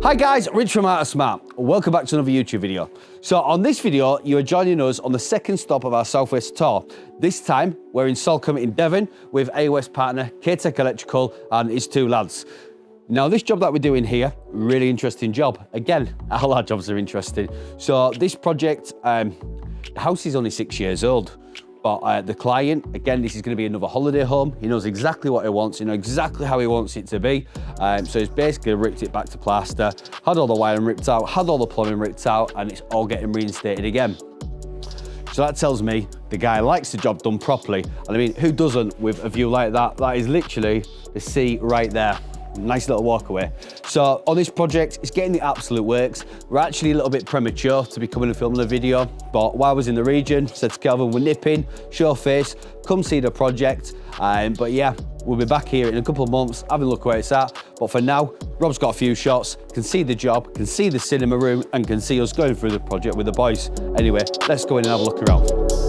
Hi guys, Rich from Art of Smart. Welcome back to another YouTube video. So on this video, you are joining us on the second stop of our Southwest tour. This time, we're in Salcombe in Devon with AOS Partner K-Tec Electrical and his two lads. Now this job that we're doing here, really interesting job. Again, all our jobs are interesting. So this project, the house is only 6 years old. But the client, again, this is going to be another holiday home. He knows exactly what he wants. He knows exactly how he wants it to be. So he's basically ripped it back to plaster, had all the wiring ripped out, had all the plumbing ripped out, and it's all getting reinstated again. So that tells me the guy likes the job done properly. And I mean, who doesn't with a view like that? That is literally the sea right there. Nice little walk away. So on this project, it's getting the absolute works. We're actually a little bit premature to be coming and filming a video, but while I was in the region, said to Calvin, we're nipping, show face, come see the project. But yeah, we'll be back here in a couple of months, having a look where it's at. But for now, Rob's got a few shots, can see the job, can see the cinema room, and can see us going through the project with the boys. Anyway, let's go in and have a look around.